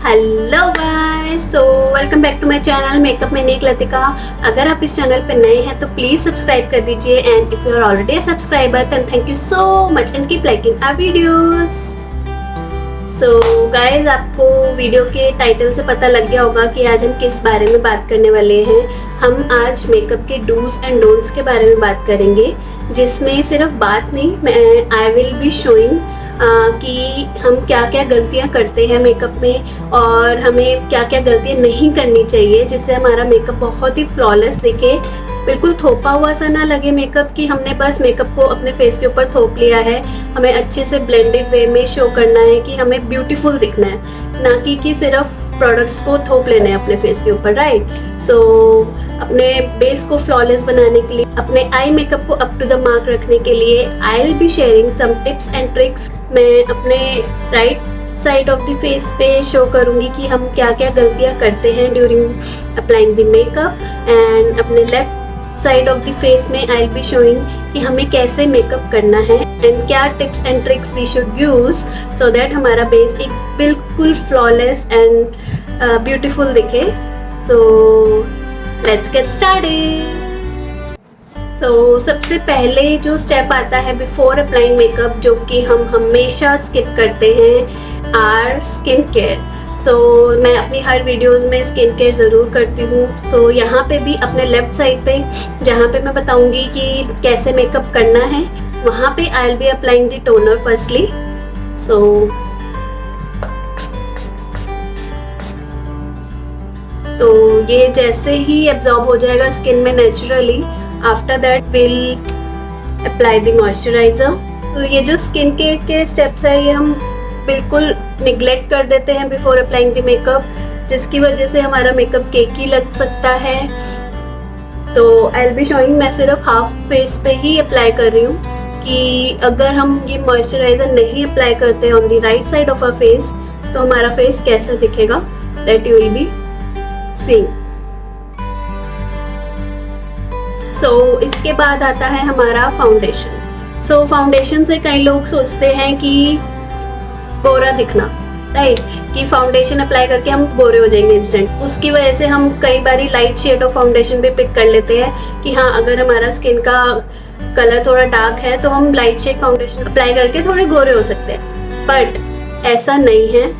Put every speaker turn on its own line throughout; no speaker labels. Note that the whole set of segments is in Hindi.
Hello guys, so welcome back to my channel makeup में नेक लतिका। अगर आप इस चैनल पर नए हैं तो प्लीज सब्सक्राइब कर दीजिए and if you are already a subscriber then thank you so much and keep liking our videos. So guys, आपको वीडियो के टाइटल से पता लग गया होगा कि आज हम किस बारे में बात करने वाले हैं। हम आज मेकअप के डूज एंड डोंट्स के बारे में बात करेंगे, जिसमें सिर्फ बात नहीं, मैं आई विल बी शोइंग कि हम क्या क्या गलतियां करते हैं मेकअप में और हमें क्या क्या गलतियां नहीं करनी चाहिए जिससे हमारा मेकअप बहुत ही फ्लॉलेस दिखे, बिल्कुल थोपा हुआ सा ना लगे मेकअप कि हमने बस मेकअप को अपने फेस के ऊपर थोप लिया है। हमें अच्छे से ब्लेंडेड वे में शो करना है कि हमें ब्यूटीफुल दिखना है, ना कि सिर्फ प्रोडक्ट्स को थोप लेना है अपने फेस के ऊपर, राइट। सो अपने बेस को फ्लॉलेस बनाने के लिए, अपने आई मेकअप को अप टू द मार्क रखने के लिए I will be sharing some tips and tricks. मैं अपने right side of the face पे शो करूंगी कि हम क्या क्या गलतियां करते हैं during applying the makeup, and अपने left side of the face में आई विल बी शोइंग कि हमें कैसे मेकअप करना है एंड क्या tips and tricks we should use so that हमारा बेस एक बिल्कुल फ्लॉलेस एंड ब्यूटीफुल दिखे। So let's get started. So सबसे पहले जो स्टेप आता है बिफोर अप्लाइंग मेकअप, जो कि हम हमेशा स्किप करते हैं, आर स्किन केयर। सो मैं अपनी हर वीडियोस में स्किन केयर ज़रूर करती हूँ, तो यहाँ पे भी अपने लेफ्ट साइड पे जहाँ पे मैं बताऊँगी कि कैसे मेकअप करना है, वहाँ पे I will be applying the toner firstly. So तो ये जैसे ही एब्जॉर्ब हो जाएगा स्किन में naturally, after that will apply the moisturiser. तो ये जो स्किन केयर के स्टेप्स है ये हम बिल्कुल निगलेक्ट कर देते हैं बिफोर अप्लाइंग द मेकअप, जिसकी वजह से हमारा मेकअप केकी लग सकता है। तो आई विल बी शोइंग, मैं सिर्फ हाफ फेस पे ही अप्लाई कर रही हूँ कि अगर हम ये मॉइस्चराइजर नहीं अप्लाई करते on the right side of our face तो हमारा फेस कैसा दिखेगा, that you will be seeing. So इसके बाद आता है हमारा फाउंडेशन। सो फाउंडेशन से कई लोग सोचते हैं कि गोरा दिखना, राइट, कि फाउंडेशन अप्लाई करके हम गोरे हो जाएंगे इंस्टेंट। उसकी वजह से हम कई बारी लाइट शेड ऑफ फाउंडेशन भी पिक कर लेते हैं कि हाँ, अगर हमारा स्किन का कलर थोड़ा डार्क है तो हम लाइट शेड फाउंडेशन अप्लाई करके थोड़े गोरे हो सकते हैं, बट ऐसा नहीं है।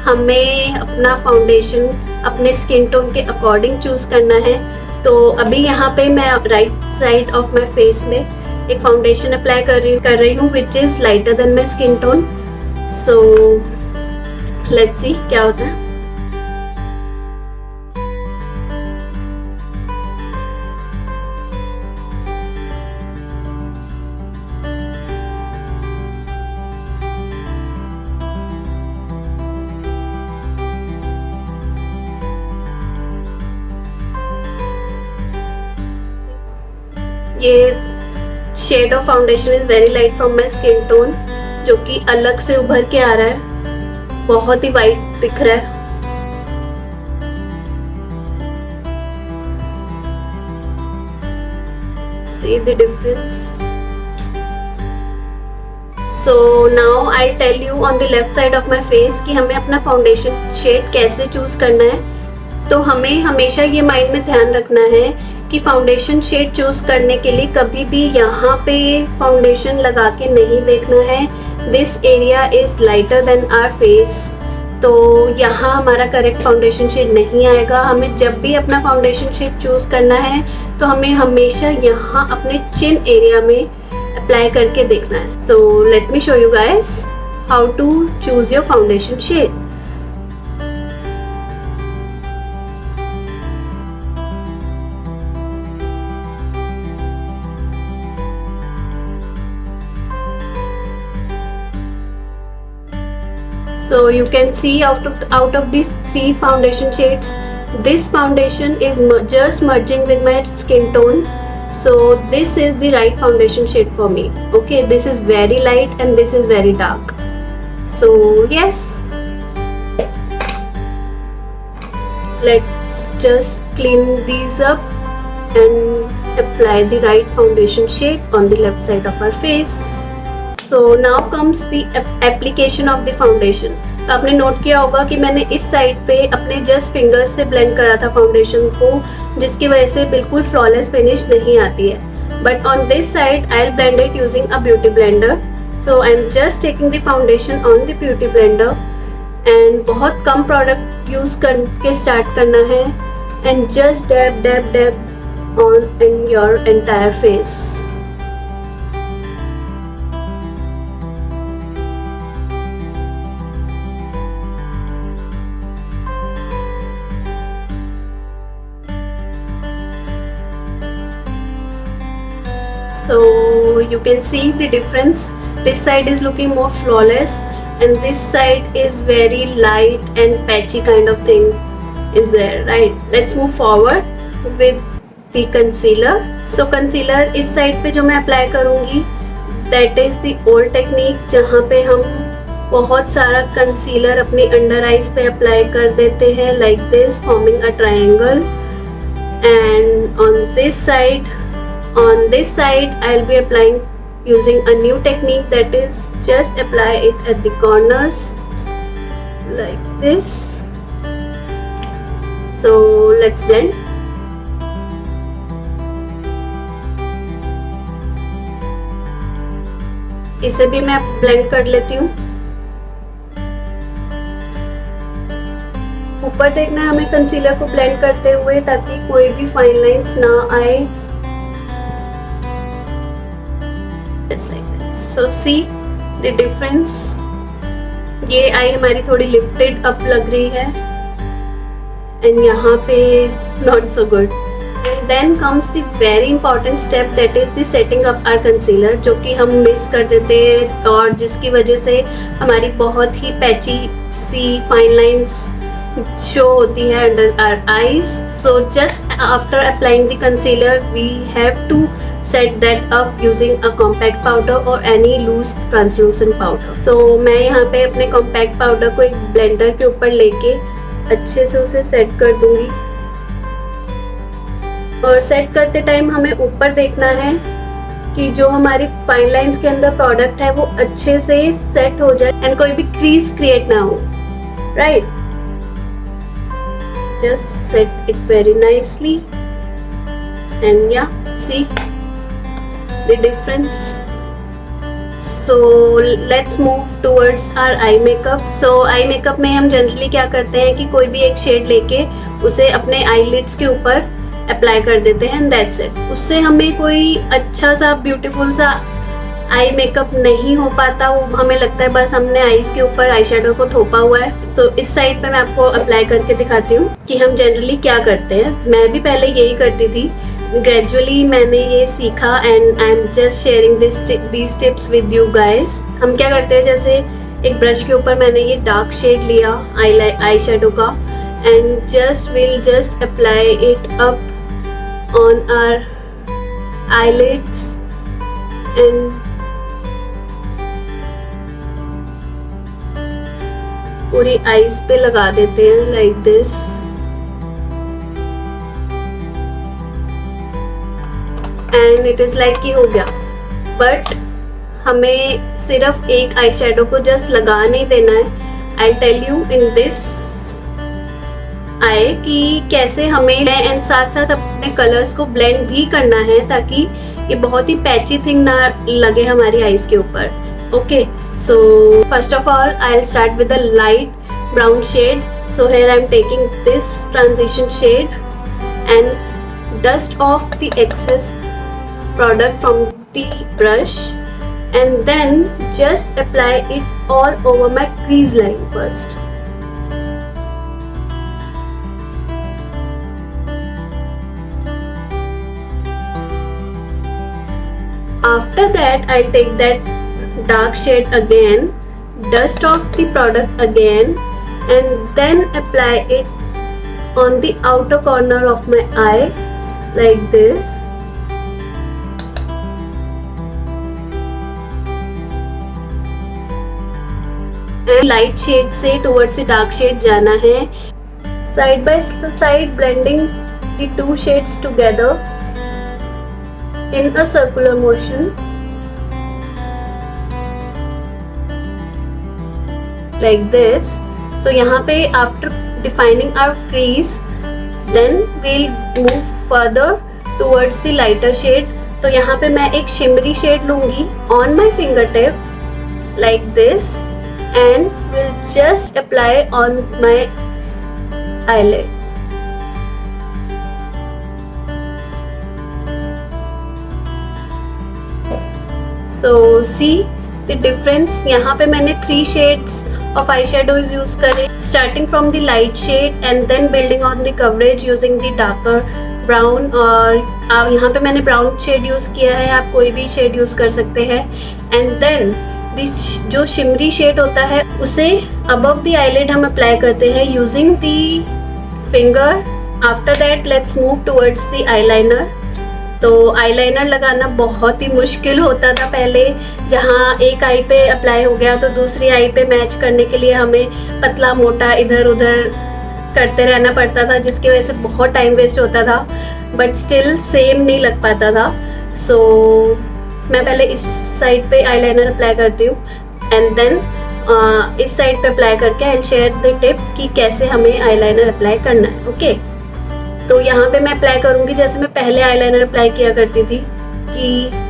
हमें अपना फाउंडेशन अपने स्किन टोन के अकॉर्डिंग चूज करना है। तो अभी यहाँ पे मैं right side of my face में एक फाउंडेशन अप्लाई कर रही हूँ which is lighter than my skin tone. So let's see क्या होता है। ये shade of foundation is very light from my skin tone, जो कि अलग से उभर के आ रहा है, बहुत ही वाइट दिख रहा है। See the difference? So now I tell you on the left side of my face कि हमें अपना फाउंडेशन शेड कैसे चूज करना है। तो हमें हमेशा ये माइंड में ध्यान रखना है कि फाउंडेशन शेड चूज करने के लिए कभी भी यहाँ पे फाउंडेशन लगा के नहीं देखना है। This area is lighter than our face, तो यहाँ हमारा करेक्ट फाउंडेशन शेड नहीं आएगा। हमें जब भी अपना फाउंडेशन शेड चूज करना है तो हमें हमेशा यहाँ अपने चिन एरिया में अप्लाई करके देखना है। So let me show you guys how to choose your foundation shade. So you can see out of these three foundation shades, this foundation is just merging with my skin tone. So this is the right foundation shade for me. Okay, this is very light and this is very dark. So yes, let's just clean these up and apply the right foundation shade on the left side of our face. So now comes the application of the foundation. आपने नोट किया होगा कि मैंने इस साइड पे अपने जस्ट फिंगर्स से ब्लेंड करा था फाउंडेशन को, जिसकी वजह से बिल्कुल फ्लॉलेस फिनिश नहीं आती है। But on this side I will blend it using a beauty blender. So I am just taking the foundation on the beauty blender and बहुत कम प्रोडक्ट यूज करके स्टार्ट करना है and just dab dab dab on in your entire face. So you can see the difference. This side is looking more flawless and this side is very light and patchy kind of thing is there, right? Let's move forward with the concealer. So concealer इस side पे जो मैं apply करूँगी that is the old technique, जहाँ पे हम बहुत सारा concealer अपने under eyes पे apply कर देते हैं like this, forming a triangle. And on this side I'll be applying using a new technique, that is just apply it at the corners like this. So let's blend. इसे भी मैं blend कर लेती हूँ। ऊपर देखना है हमें कंसीलर को ब्लेंड करते हुए ताकि कोई भी फाइन लाइंस ना आए। Just like this. So see the difference. ये आई हमारी थोड़ी लिफ्टेड अप लग रही है एंड यहाँ पे not so good. And then comes the very important step, that is the setting up our concealer, जो कि हम मिस कर देते हैं और जिसकी वजह से हमारी बहुत ही पैची सी फाइन लाइंस शो होती है under our eyes. So just after applying the concealer we have to set that up using a compact powder or any loose translucent powder. So मैं यहाँ पे अपने compact powder को एक blender के ऊपर लेके अच्छे से उसे सेट कर दूंगी और सेट करते टाइम हमें ऊपर देखना है कि जो हमारी फाइन लाइंस के अंदर प्रोडक्ट है वो अच्छे से सेट हो जाए एंड कोई भी क्रीज क्रिएट ना हो, right? Just set it very nicely and yeah, see the difference. So let's move towards our eye makeup. So eye makeup में हम जनरली क्या करते हैं कि कोई भी एक शेड लेके उसे अपने eyelids के ऊपर अप्लाई कर देते हैं, दैट्स इट। उससे हमें कोई अच्छा सा ब्यूटीफुल सा आई मेकअप नहीं हो पाता, वो हमें लगता है बस हमने आईज के ऊपर आई शेडो को थोपा हुआ है। तो इस साइड पे मैं आपको अप्लाई करके दिखाती हूँ कि हम जनरली क्या करते हैं। मैं भी पहले यही करती थी, ग्रेजुअली मैंने ये सीखा and I am just sharing these tips with you guys. हम क्या करते हैं, जैसे एक ब्रश के ऊपर मैंने ये डार्क शेड लिया आई शेडो का and will just apply it up on our eyelids and पूरी आईज पे लगा देते हैं like this. And it is like कि हो गया, बट हमें सिर्फ एक आई शेडो को जस्ट लगा नहीं देना है। I tell you in this आए कि कैसे हमें एंड साथ साथ अपने कलर्स को ब्लेंड भी करना है ताकि ये बहुत ही पैची थिंग ना लगे हमारी आईज के ऊपर। Okay, so first of all I will start with a light brown shade. So here I am taking this transition shade and dust off the excess product from the brush and then just apply it all over my crease line first. After that I'll take that dark shade again, dust off the product again and then apply it on the outer corner of my eye like this. And light shade से towards the dark shade जाना है, side by side blending the two shades together in a circular motion. like this. So यहाँ पे after defining our crease, then we'll move further towards the lighter shade. तो यहाँ पे मैं एक shimmery shade लूँगी on my fingertip like this and will just apply on my eyelid. So see the difference. यहाँ पे मैंने 3 shades of eyeshadows यूज करे, starting from the light shade and then building on the coverage using the darker brown. और यहाँ पे मैंने brown shade यूज किया है, आप कोई भी shade यूज कर सकते हैं. And then जो shimmery shade होता है उसे above the eyelid हम अप्लाई करते हैं using the finger. After that let's move towards the eyeliner. तो आईलाइनर लगाना बहुत ही मुश्किल होता था पहले, जहाँ एक आई पे अप्लाई हो गया तो दूसरी आई पे मैच करने के लिए हमें पतला मोटा इधर उधर करते रहना पड़ता था, जिसकी वजह से बहुत टाइम वेस्ट होता था, बट स्टिल सेम नहीं लग पाता था. सो मैं पहले इस साइड पे आईलाइनर अप्लाई करती हूँ एंड देन इस साइड पे अप्लाई करके I will share the tip कि कैसे हमें आईलाइनर अप्लाई करना है. ओके तो यहाँ पे मैं अप्लाई करूँगी जैसे मैं पहले आईलाइनर अप्लाई किया करती थी कि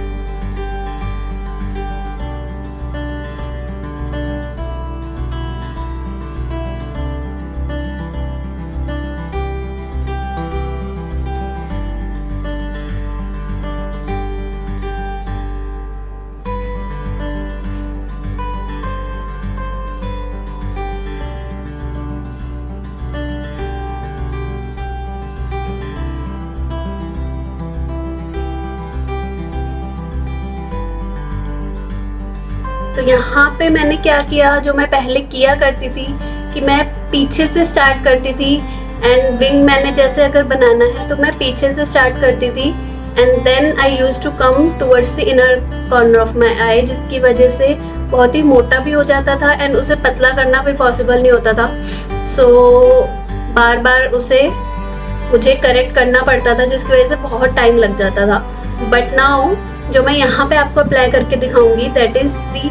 तो यहाँ पे मैंने क्या किया, जो मैं पहले किया करती थी कि मैं पीछे से स्टार्ट करती थी एंड विंग मैंने जैसे अगर बनाना है तो मैं पीछे से स्टार्ट करती थी and then I use to come towards the inner corner of my eye, जिसकी वजह से बहुत ही मोटा भी हो जाता था एंड उसे पतला करना फिर पॉसिबल नहीं होता था. सो बार बार उसे मुझे करेक्ट करना पड़ता था, जिसकी वजह से बहुत टाइम लग जाता था. बट नाउ जो मैं यहाँ पे आपको अप्लाई करके दिखाऊंगी that is the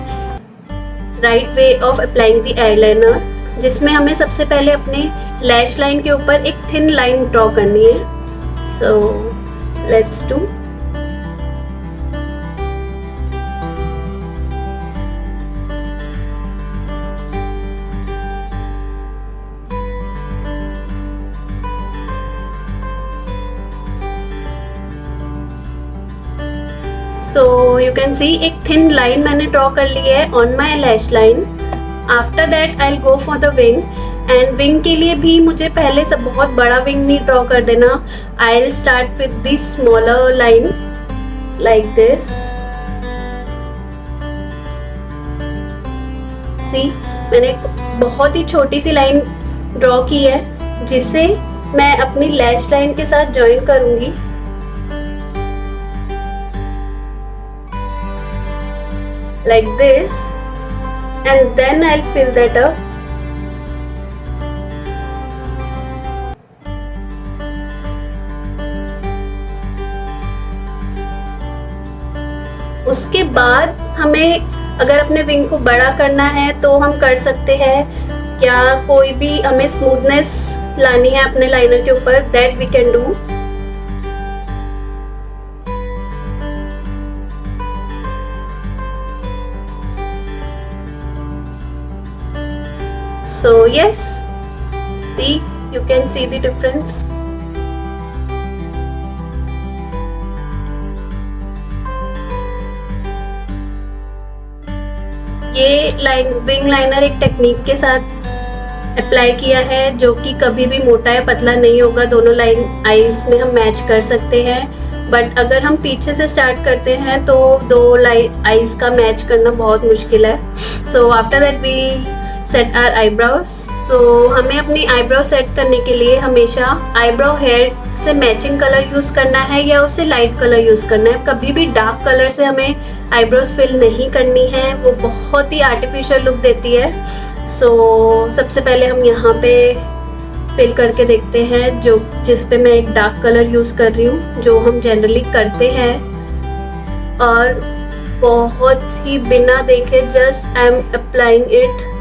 right way of applying the eyeliner, जिसमें हमें सबसे पहले अपने लैश लाइन के ऊपर एक थिन लाइन ड्रॉ करनी है. So let's do. So you can सी एक थिन लाइन मैंने ड्रॉ कर ली है on my lash line. After that I will go for the wing and wing के लिए भी मुझे पहले से बहुत बड़ा विंग नहीं ड्रॉ कर देना. I will start with this smaller line like this. See मैंने बहुत ही छोटी सी लाइन ड्रॉ की है जिसे मैं अपनी लैश लाइन के साथ ज्वाइन करूंगी. Like this and then I'll fill that up. उसके बाद हमें अगर अपने विंग को बड़ा करना है तो हम कर सकते हैं. क्या कोई भी हमें स्मूथनेस लानी है अपने लाइनर के ऊपर, that we can do. So yes, see, you can see the difference. ये विंग लाइनर एक टेक्निक के साथ अप्लाई किया है जो कि कभी भी मोटा या पतला नहीं होगा. दोनों लाइन आईज में हम मैच कर सकते हैं, बट अगर हम पीछे से स्टार्ट करते हैं तो दो लाइन आईज का मैच करना बहुत मुश्किल है. So after that we set our eyebrows. सो हमें अपनी आईब्रो सेट करने के लिए हमेशा आईब्रो हेयर से मैचिंग कलर यूज़ करना है या उससे लाइट कलर यूज़ करना है. कभी भी डार्क कलर से हमें आईब्रोज फिल नहीं करनी है, वो बहुत ही आर्टिफिशियल लुक देती है. सो सबसे पहले हम यहाँ पे फिल करके देखते हैं, जिस पे मैं एक डार्क कलर यूज़ कर रही हूँ, जो हम जनरली करते हैं. और बहुत ही बिना देखे just I am applying it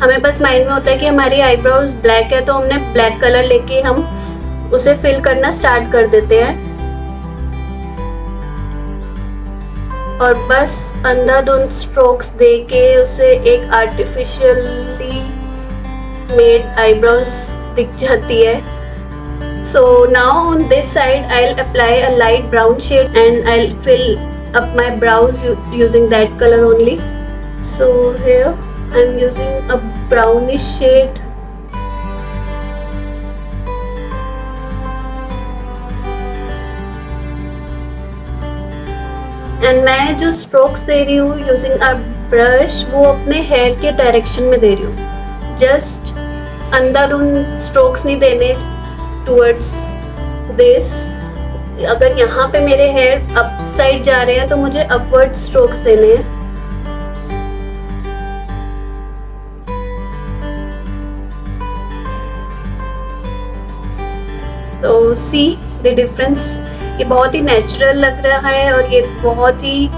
हमें बस माइंड में होता है कि हमारी आईब्रोज ब्लैक है तो हमने ब्लैक कलर लेके हम उसे फिल करना स्टार्ट कर देते हैं और बस अंधाधुंध स्ट्रोक्स देके उसे एक आर्टिफिशियली मेड आईब्रोज दिख जाती है. So now on this side I'll apply a light brown shade and I'll fill up my brows using that color only. So here I'm using a brownish shade. And मैं जो स्ट्रोक्स दे रही हूँ यूजिंग अ ब्रश वो अपने हेयर के डायरेक्शन में दे रही हूँ. जस्ट अंधाधुंध स्ट्रोक्स नहीं देने टुवर्ड्स दिस. अगर यहाँ पे मेरे हेयर अप साइड जा रहे हैं तो मुझे अपवर्ड स्ट्रोक्स देने हैं. सो सी द डिफरेंस. ये बहुत ही नेचुरल लग रहा है और ये बहुत ही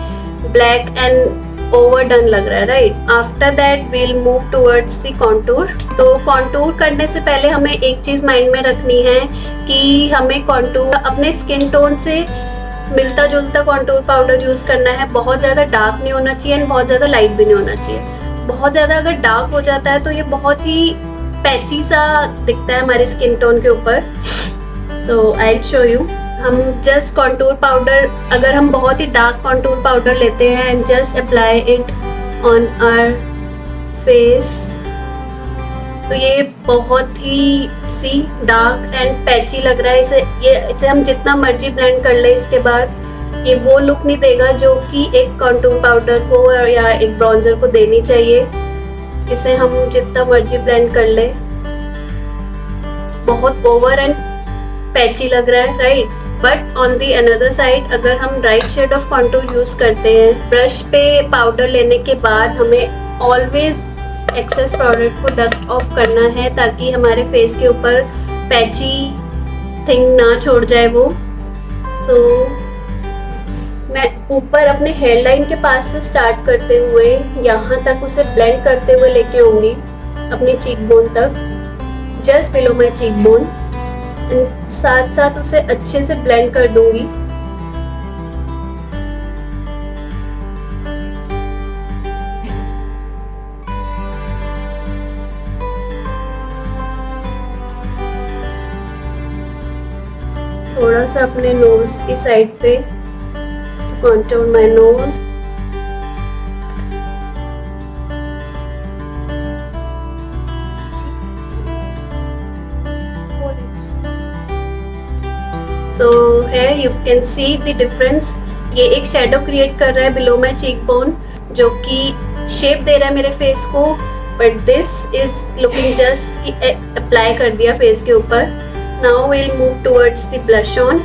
ब्लैक एंड ओवरडन लग रहा है, right. After that we'll move towards the contour. तो कॉन्टूर करने से पहले हमें एक चीज माइंड में रखनी है कि हमें कॉन्टूर अपने स्किन टोन से मिलता जुलता कॉन्टूर पाउडर यूज करना है. बहुत ज्यादा डार्क नहीं होना चाहिए एंड बहुत ज्यादा लाइट भी नहीं होना चाहिए. बहुत ज्यादा अगर डार्क हो जाता है तो ये बहुत ही पैची सा दिखता है हमारे स्किन टोन के ऊपर. So I will show you. हम जस्ट कॉन्टूर पाउडर, अगर हम बहुत ही डार्क कॉन्टूर पाउडर लेते हैं and just apply it on our face तो ये बहुत ही सी डार्क एंड पैची लग रहा है. इसे हम जितना मर्जी ब्लेंड कर ले इसके बाद ये वो लुक नहीं देगा जो कि एक कॉन्टूर पाउडर को या एक ब्रॉन्जर को देनी चाहिए. इसे हम जितना मर्जी ब्लेंड कर ले बहुत ओवर एंड पैची लग रहा है, right. But on the another side अगर हम right shade of contour use करते हैं, ब्रश पे पाउडर लेने के बाद हमें ऑलवेज एक्सेस पाउडर को डस्ट ऑफ करना है ताकि हमारे फेस के ऊपर पैची थिंग ना छोड़ जाए वो. सो मैं ऊपर अपने हेयर लाइन के पास से स्टार्ट करते हुए यहाँ तक उसे ब्लेंड करते हुए लेके आऊंगी अपनी चीक बोन तक, जस्ट बिलो माई चीक बोन. साथ साथ उसे अच्छे से ब्लेंड कर दूंगी. थोड़ा सा अपने नोज की साइड पे to contour my nose. So here you can see the difference. ये एक शेडो क्रिएट कर रहा है बिलो माई चीक बोन जो कि शेप दे रहा है मेरे फेस को. But this is looking just apply कर दिया फेस के ऊपर. Now will move towards the blush on.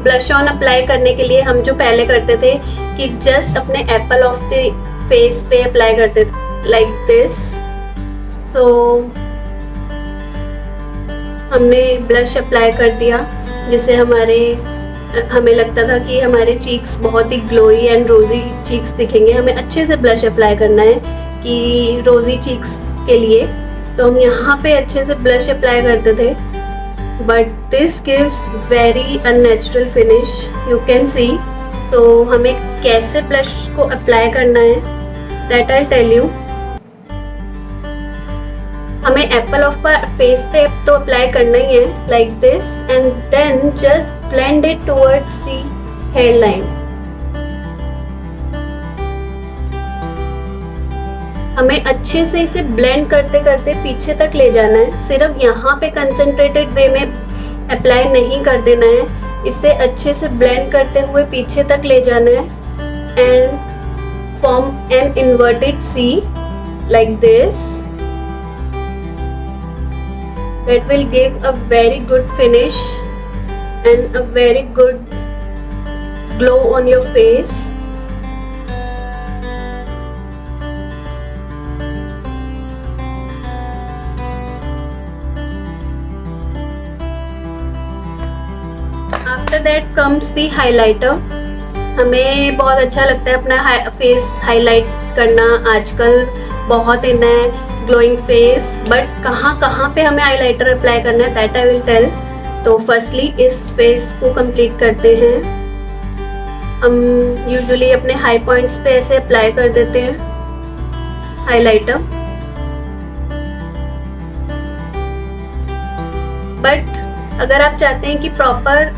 Blush on apply करने के लिए हम जो पहले करते थे कि जस्ट अपने एप्पल ऑफ द फेस पे अप्लाई करते थे लाइक दिस. सो हमने ब्लश अप्लाई कर दिया जिससे हमें लगता था कि हमारे चीक्स बहुत ही ग्लोई एंड रोजी चीक्स दिखेंगे. हमें अच्छे से ब्लश अप्लाई करना है कि रोजी चीक्स के लिए. तो हम यहाँ पे अच्छे से ब्लश अप्लाई करते थे but this gives very unnatural finish, you can see. So हमें कैसे ब्लश को अप्लाई करना है दैट आई टेल यू. हमें एप्पल ऑफ फेस पे तो अप्लाई करना ही है like this and then just blend it towards the hair line. हमें अच्छे से इसे ब्लेंड करते करते पीछे तक ले जाना है. सिर्फ यहाँ पे कंसंट्रेटेड वे में अप्लाई नहीं कर देना है, इसे अच्छे से ब्लेंड करते हुए पीछे तक ले जाना है and form an inverted C like this. That will give a very good finish and a very good glow on your face. After that comes the highlighter. हमें बहुत अच्छा लगता है अपना फेस हाईलाइट करना. आजकल बहुत इन है ग्लोइंग फेस, बट कहाँ कहाँ पे हमें हाइलाइटर अप्लाई करना है दैट आई विल टेल। तो फर्स्टली इस फेस को कंप्लीट करते हैं। हम यूजुअली अपने हाई पॉइंट्स पे ऐसे अप्लाई कर देते हैं हाइलाइटर, बट अगर आप चाहते हैं कि प्रॉपर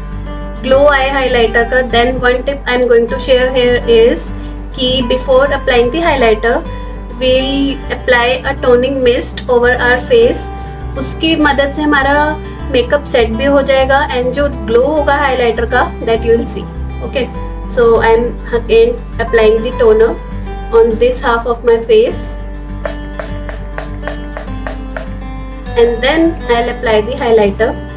ग्लो आए हाइलाइटर का, then one tip I am going to share here is कि before applying the highlighter we'll apply a toning mist over our face। उसकी मदद से हमारा मेकअप सेट भी हो जाएगा एंड जो ग्लो होगा हाइलाइटर का that you will see. Okay, so I am again applying the toner on this half of my face and then I will apply the highlighter.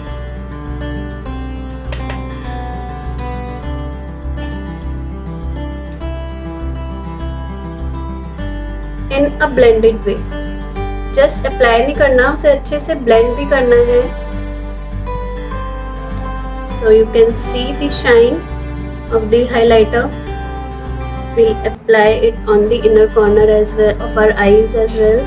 In a blended way, just apply नहीं करना, उसे अच्छे से ब्लेंड भी करना है। So you can see the shine of the highlighter. we'll apply it on the inner corner as well of our eyes as well।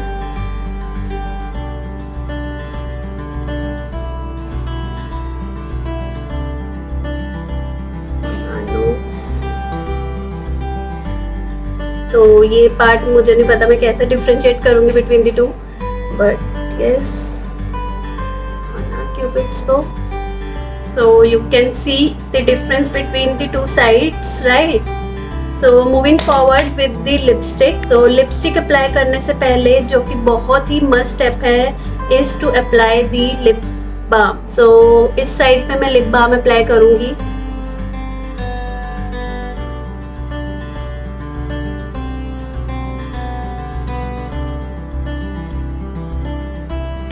तो ये पार्ट मुझे नहीं पता मैं कैसे डिफरेंशिएट करूंगी between the two, but yes cupids बो। So you can see the difference between the two sides, right? So moving forward with the lipstick। So lipstick apply करने से पहले जो कि बहुत ही must step है is to apply the lip balm। So इस साइड पे मैं lip balm apply करूंगी।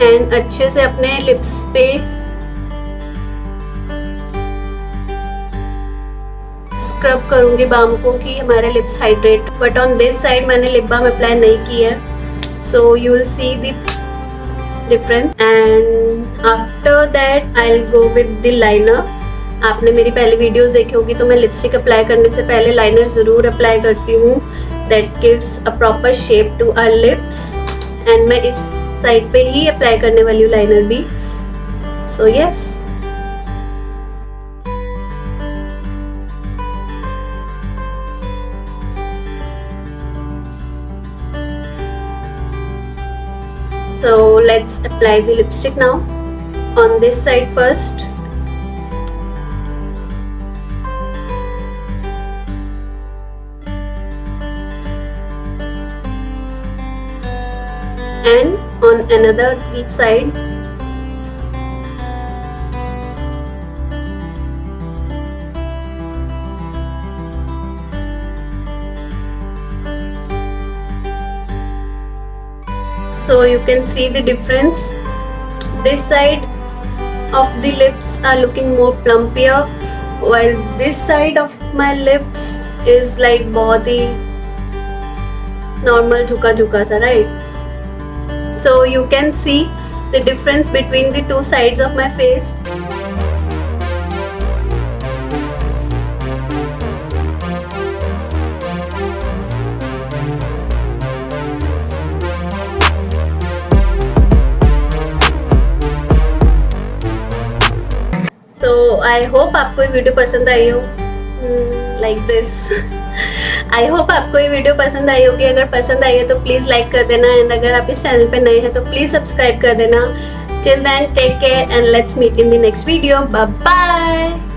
एंड अच्छे से अपने लिप्स पे स्क्रब करूंगी बाम को कि हमारे lips hydrate. But on this side मैंने लिप बाम अप्लाई नहीं की है। So you will see the difference and after that I will go with the liner. आपने मेरी पहले वीडियोस देखी होगी तो मैं लिपस्टिक अप्लाई करने से पहले लाइनर ज़रूर अप्लाई करती हूँ। That gives a proper shape to our lips and मैं इस साइड पे ही अप्लाई करने वाली हूँ लाइनर भी। So yes, so let's apply the lipstick now on this side first। And on another side। So you can see the difference। This side of the lips are looking more plumpier while this side of my lips is like बहुत ही normal झुका झुका सा, right? So you can see the difference between the two sides of my face। So I hope आपको ये वीडियो पसंद आई हो like this। आई होप आपको ये वीडियो पसंद आई होगी। अगर पसंद आई है तो प्लीज़ लाइक कर देना एंड अगर आप इस चैनल पे नए हैं तो प्लीज़ सब्सक्राइब कर देना। Till then take care and let's meet in the next video. Bye bye.